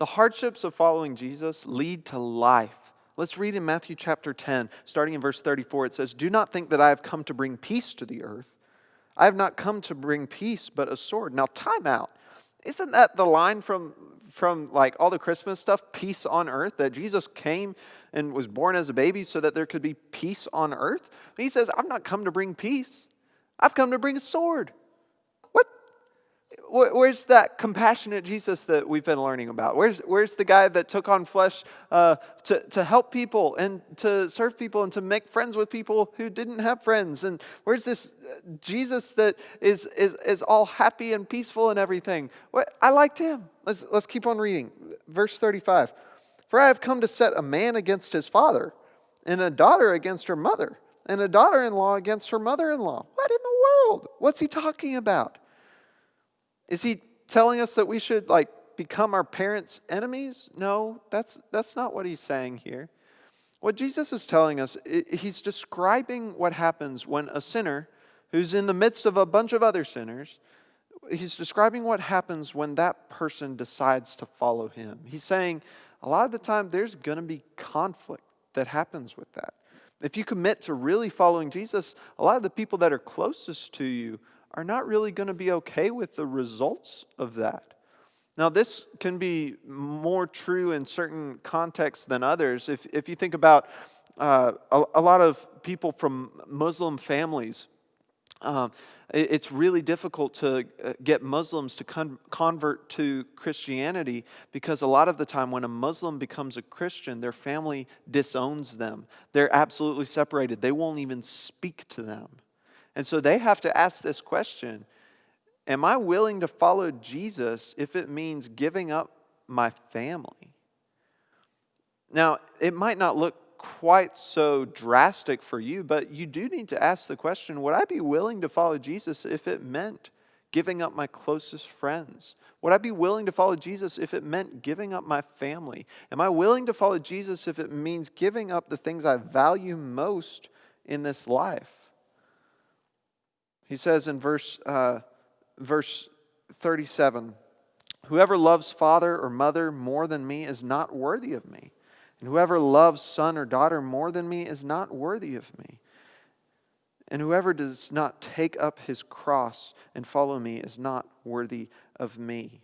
The hardships of following Jesus lead to life. Let's read in Matthew chapter 10, starting in verse 34. It says, "Do not think that I have come to bring peace to the earth. I have not come to bring peace, but a sword." Now, time out. Isn't that the line from like all the Christmas stuff, peace on earth, that Jesus came and was born as a baby so that there could be peace on earth? He says, "I've not come to bring peace. I've come to bring a sword." What? Where's that compassionate Jesus that we've been learning about? Where's the guy that took on flesh to help people and to serve people and to make friends with people who didn't have friends? And where's this Jesus that is all happy and peaceful and everything? I liked him. Let's keep on reading. Verse 35. "For I have come to set a man against his father, and a daughter against her mother, and a daughter-in-law against her mother-in-law." What in the world? What's he talking about? Is he telling us that we should become our parents' enemies? No, that's not what he's saying here. What Jesus is telling us, he's describing what happens when a sinner who's in the midst of a bunch of other sinners, he's describing what happens when that person decides to follow him. He's saying a lot of the time there's going to be conflict that happens with that. If you commit to really following Jesus, a lot of the people that are closest to you are not really going to be okay with the results of that. Now, this can be more true in certain contexts than others. If you think about a lot of people from Muslim families, it's really difficult to get Muslims to convert to Christianity, because a lot of the time when a Muslim becomes a Christian, their family disowns them. They're absolutely separated. They won't even speak to them. And so they have to ask this question: am I willing to follow Jesus if it means giving up my family? Now, it might not look quite so drastic for you, but you do need to ask the question, would I be willing to follow Jesus if it meant giving up my closest friends? Would I be willing to follow Jesus if it meant giving up my family? Am I willing to follow Jesus if it means giving up the things I value most in this life? He says in verse 37, "Whoever loves father or mother more than me is not worthy of me. And whoever loves son or daughter more than me is not worthy of me. And whoever does not take up his cross and follow me is not worthy of me."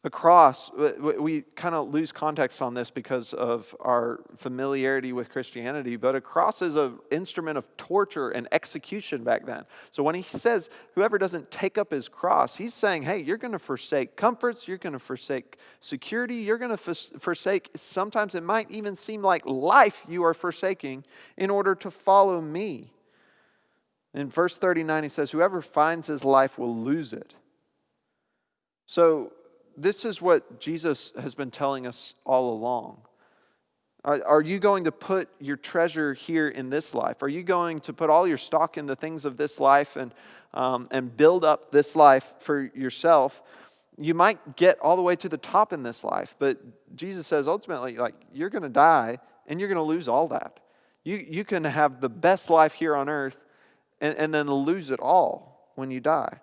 A cross, we kind of lose context on this because of our familiarity with Christianity, but a cross is an instrument of torture and execution back then. So when he says whoever doesn't take up his cross, he's saying, hey, you're going to forsake comforts, you're going to forsake security, you're going to forsake, sometimes it might even seem like life you are forsaking in order to follow me. In verse 39 he says, "Whoever finds his life will lose it." So this is what Jesus has been telling us all along. Are you going to put your treasure here in this life? Are you going to put all your stock in the things of this life and build up this life for yourself? You might get all the way to the top in this life, but Jesus says ultimately, you're going to die and you're going to lose all that. You can have the best life here on earth and then lose it all when you die.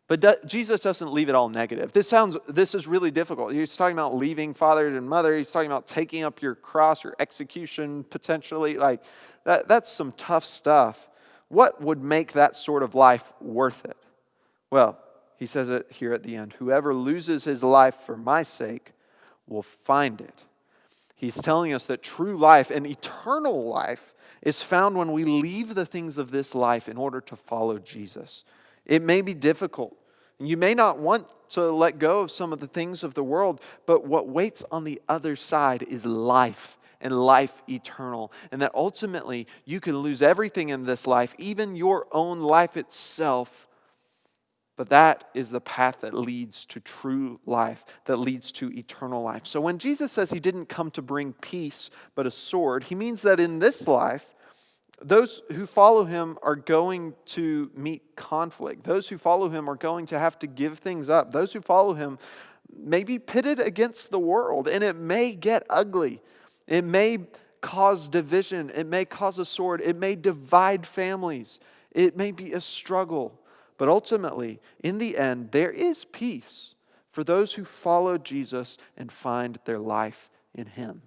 But Jesus doesn't leave it all negative. This is really difficult. He's talking about leaving father and mother. He's talking about taking up your cross, your execution potentially. That's some tough stuff. What would make that sort of life worth it? Well, he says it here at the end. "Whoever loses his life for my sake will find it." He's telling us that true life and eternal life is found when we leave the things of this life in order to follow Jesus. It may be difficult. You may not want to let go of some of the things of the world, but what waits on the other side is life, and life eternal. And that ultimately you can lose everything in this life, even your own life itself. But that is the path that leads to true life, that leads to eternal life. So when Jesus says he didn't come to bring peace, but a sword, he means that in this life, those who follow him are going to meet conflict. Those who follow him are going to have to give things up. Those who follow him may be pitted against the world, and it may get ugly. It may cause division. It may cause a sword. It may divide families. It may be a struggle. But ultimately, in the end, there is peace for those who follow Jesus and find their life in Him.